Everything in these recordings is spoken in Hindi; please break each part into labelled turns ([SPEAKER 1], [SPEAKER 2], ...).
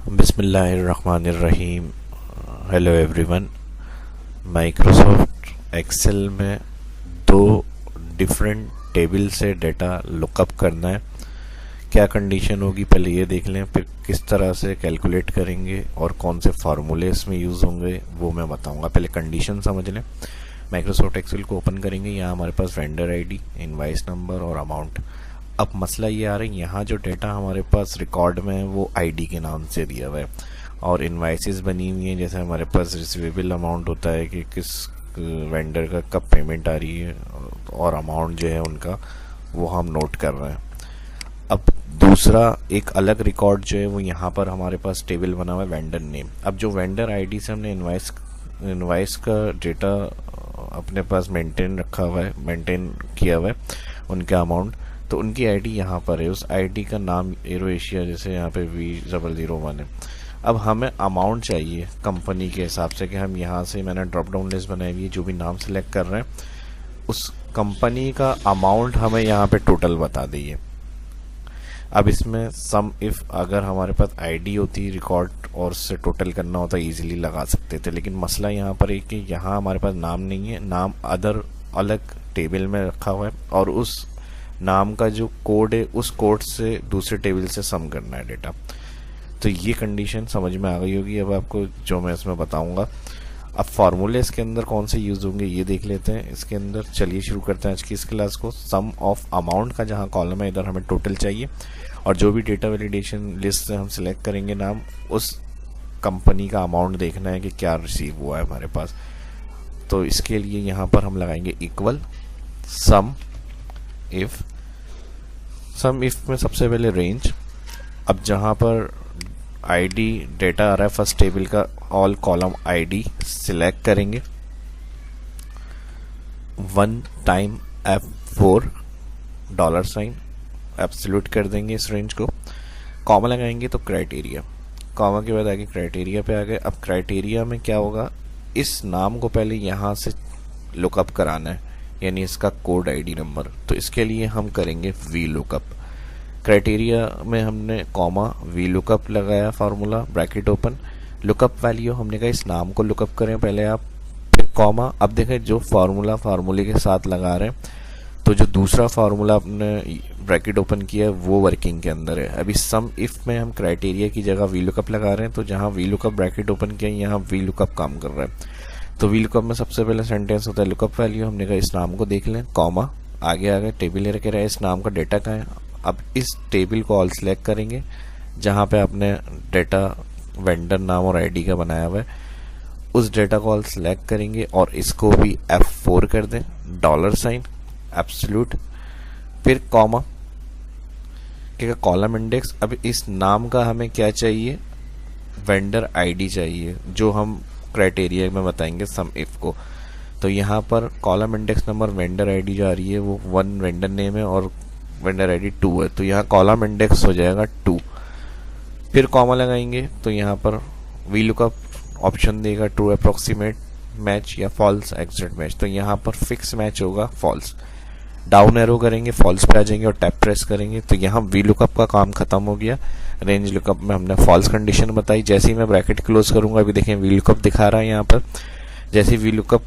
[SPEAKER 1] बिस्मिल्लाहिर्रहमानिर्रहीम। Hello everyone. माइक्रोसॉफ्ट एक्सेल में दो डिफरेंट टेबल से डेटा लुकअप करना है। क्या कंडीशन होगी पहले ये देख लें, फिर किस तरह से कैलकुलेट करेंगे और कौन से फार्मूले इसमें यूज़ होंगे वो मैं बताऊंगा। पहले कंडीशन समझ लें। माइक्रोसॉफ्ट एक्सेल को ओपन करेंगे, यहाँ हमारे पास वेंडर आईडी, इनवाइस नंबर और अमाउंट। अब मसला ये आ रहा है, यहाँ जो डेटा हमारे पास रिकॉर्ड में है वो आईडी के नाम से दिया हुआ है और इनवाइसेस बनी हुई हैं। जैसे हमारे पास रिसीवेबल अमाउंट होता है कि किस वेंडर का कब पेमेंट आ रही है और अमाउंट जो है उनका वो हम नोट कर रहे हैं। अब दूसरा एक अलग रिकॉर्ड जो है वो यहाँ पर हमारे पास टेबल बना हुआ है वेंडर नेम। अब जो वेंडर आईडी से हमने इनवाइस का डेटा अपने पास मेंटेन किया हुआ है उनका अमाउंट, तो उनकी आईडी यहाँ पर है। उस आईडी का नाम एरो एशिया, जैसे यहाँ पे V001 है। अब हमें अमाउंट चाहिए कंपनी के हिसाब से कि हम यहाँ से, मैंने ड्रॉप डाउन लिस्ट बनाई हुई है, जो भी नाम सेलेक्ट कर रहे हैं उस कंपनी का अमाउंट हमें यहाँ पे टोटल बता दीजिए। अब इसमें सम इफ अगर हमारे पास आईडी होती रिकॉर्ड और उससे टोटल करना होता इजीली लगा सकते थे, लेकिन मसला यहाँ पर है कि यहाँ हमारे पास नाम नहीं है, नाम अलग टेबल में रखा हुआ है और उस नाम का जो कोड है उस कोड से दूसरे टेबल से सम करना है डेटा। तो ये कंडीशन समझ में आ गई होगी अब आपको जो मैं इसमें बताऊंगा। अब फार्मूले इसके अंदर कौन से यूज होंगे ये देख लेते हैं इसके अंदर। चलिए शुरू करते हैं आज की इस क्लास को। सम ऑफ अमाउंट का जहां कॉलम है इधर हमें टोटल चाहिए और जो भी डेटा वैलिडेशन लिस्ट से हम सिलेक्ट करेंगे नाम, उस कंपनी का अमाउंट देखना है कि क्या रिसीव हुआ है हमारे पास। तो इसके लिए यहाँ पर हम लगाएंगे इक्वल सम इफ में सबसे पहले रेंज। अब जहां पर आईडी डेटा आ रहा है फर्स्ट टेबल का, ऑल कॉलम आईडी सिलेक्ट करेंगे, 1 टाइम F4 $, एब्सोल्यूट कर देंगे इस रेंज को, कॉमा लगाएंगे तो क्राइटेरिया, कॉमा के बाद आगे क्राइटेरिया पे आ गए। अब क्राइटेरिया में क्या होगा, इस नाम को पहले यहाँ से लुकअप कराना है, यानी इसका कोड आईडी नंबर। तो इसके लिए हम करेंगे वी लुकअप। क्राइटेरिया में हमने कॉमा वी लुकअप लगाया, formula bracket open, lookup value हमने कहा इस नाम को लुकअप करें पहले आप, फिर कॉमा। अब देखें जो फार्मूले के साथ लगा रहे हैं तो जो दूसरा फार्मूला आपने ब्रैकेट ओपन किया है वो वर्किंग के अंदर है। अभी सम इफ में हम क्राइटेरिया की जगह वी लुकअप लगा रहे हैं, तो जहां वी लुकअप ब्रैकेट ओपन किया यहाँ वी लुकअप काम कर रहा है। तो वी लुकअप में सबसे पहले सेंटेंस होता है लुकअप वैल्यू, हमने कहा इस नाम को देख लें, कॉमा आगे टेबल ले रखे रहे, इस नाम का डेटा कहाँ है। अब इस टेबल को ऑल सेलेक्ट करेंगे जहां पे आपने डेटा वेंडर नाम और आईडी का बनाया हुआ है, उस डेटा को ऑल सेलेक्ट करेंगे और इसको भी F4 कर दें, $, एब्सोल्यूट, फिर कॉमा, क्या कॉलम इंडेक्स। अब इस नाम का हमें क्या चाहिए, वेंडर आईडी चाहिए, जो हम क्राइटेरिया में बताएंगे सम इफ को। तो यहाँ पर column index number vendor ID जो आ रही है वो 1 वेंडर नेम है और वेंडर आईडी 2 है, तो यहाँ कॉलम इंडेक्स हो जाएगा 2, फिर कॉमा लगाएंगे तो यहाँ पर वी लुकअप ऑप्शन देगा ट्रू अप्रोक्सीमेट मैच या फॉल्स एग्जैक्ट मैच, तो यहाँ पर फिक्स मैच होगा फॉल्स। डाउन एरो करेंगे, फॉल्स पे आ जाएंगे और टैप प्रेस करेंगे तो यहाँ वी लुकअप का काम खत्म हो गया। रेंज लुकअप में हमने फॉल्स कंडीशन बताई, जैसे ही मैं ब्रैकेट क्लोज करूंगा, अभी देखें वी लुकअप दिखा रहा है यहाँ पर, जैसे वी लुकअप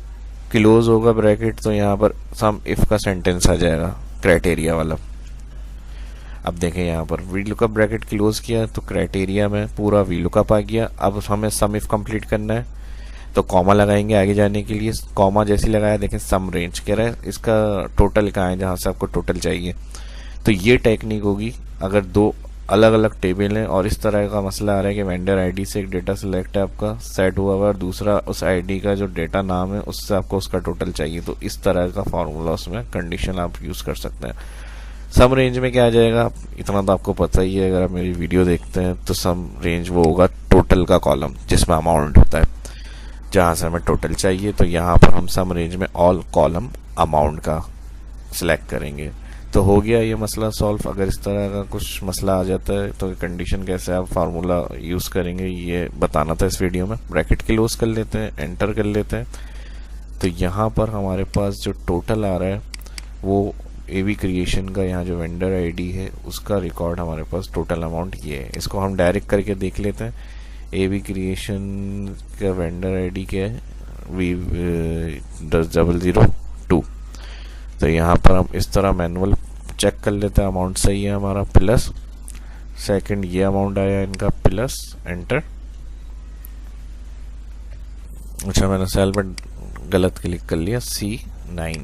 [SPEAKER 1] क्लोज होगा ब्रैकेट तो यहाँ पर सम इफ का सेंटेंस आ जाएगा क्राइटेरिया वाला। अब देखें यहाँ पर वी लुकअप ब्रैकेट क्लोज किया तो क्राइटेरिया में पूरा वी लुकअप आ गया। अब हमें सम इफ कंप्लीट करना है तो कॉमा लगाएंगे आगे जाने के लिए, कॉमा जैसे लगाया देखें सम रेंज कह रहा है इसका टोटल कहाँ है जहाँ से आपको टोटल चाहिए। तो ये टेक्निक होगी अगर दो अलग अलग टेबल हैं और इस तरह का मसला आ रहा है कि वेंडर आईडी से एक डेटा सिलेक्ट है आपका सेट हुआ हुआ और दूसरा उस आईडी का जो डेटा नाम है उससे आपको उसका टोटल चाहिए, तो इस तरह का फॉर्मूला उसमें कंडीशन आप यूज कर सकते हैं। सम रेंज में क्या आ जाएगा, इतना तो आपको पता ही है, अगर आप मेरी वीडियो देखते हैं तो सम रेंज वो होगा टोटल का कॉलम जिसमें अमाउंट होता है, जहां से हमें टोटल चाहिए। तो यहाँ पर हम सम रेंज में ऑल कॉलम अमाउंट का सिलेक्ट करेंगे। तो हो गया ये मसला सॉल्व। अगर इस तरह का कुछ मसला आ जाता है तो कंडीशन कैसे आप फार्मूला यूज करेंगे ये बताना था इस वीडियो में। ब्रैकेट क्लोज कर लेते हैं, एंटर कर लेते हैं, तो यहाँ पर हमारे पास जो टोटल आ रहा है वो एवी क्रिएशन का यहाँ जो वेंडर आईडी है उसका रिकॉर्ड हमारे पास टोटल अमाउंट ये है। इसको हम डायरेक्ट करके देख लेते हैं। एवी क्रिएशन का वेंडर आईडी क्या है, V002। तो यहाँ पर हम इस तरह मैनुअल चेक कर लेते हैं, अमाउंट सही है हमारा, प्लस सेकंड ये अमाउंट आया इनका, प्लस एंटर। अच्छा, मैंने सेल पर गलत क्लिक कर लिया, C9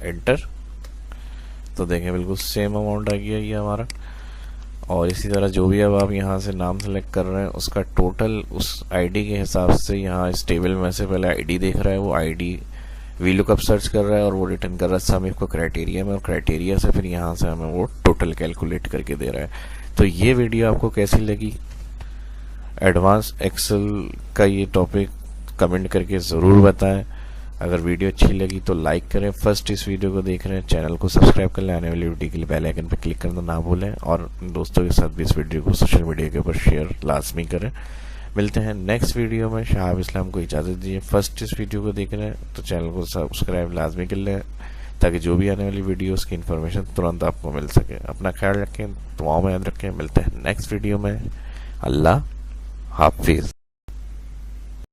[SPEAKER 1] एंटर। तो देखें बिल्कुल सेम अमाउंट आ गया ये हमारा। और इसी तरह जो भी अब आप यहाँ से नाम सेलेक्ट कर रहे हैं उसका टोटल उस आईडी के हिसाब से यहाँ इस टेबल में से पहले आईडी देख रहा है, वो आईडी VLOOKUP सर्च कर रहा है और वो रिटर्न कर रहा है सम को क्राइटेरिया में, और क्राइटेरिया से फिर यहाँ से हमें वो टोटल कैलकुलेट करके दे रहा है। तो ये वीडियो आपको कैसी लगी, एडवांस एक्सेल का ये टॉपिक कमेंट करके ज़रूर बताएं। अगर वीडियो अच्छी लगी तो लाइक करें। फर्स्ट इस वीडियो को देख रहे हैं, चैनल को सब्सक्राइब कर लें, आने वाली वीडियो के लिए बेल आइकन पर क्लिक करना ना भूलें, और दोस्तों के साथ भी इस वीडियो को सोशल मीडिया के ऊपर शेयर लाजमी करें। मिलते हैं नेक्स्ट वीडियो में। शाहाब इस्लाम को इजाज़त दीजिए। फर्स्ट इस वीडियो को देख रहे हैं तो चैनल को सब्सक्राइब लाजमी कर लें, ताकि जो भी आने वाली वीडियोस की इन्फॉर्मेशन तुरंत आपको मिल सके। अपना ख्याल रखें, दुआओं में याद रखें। मिलते हैं नेक्स्ट वीडियो में। अल्लाह हाफिज़।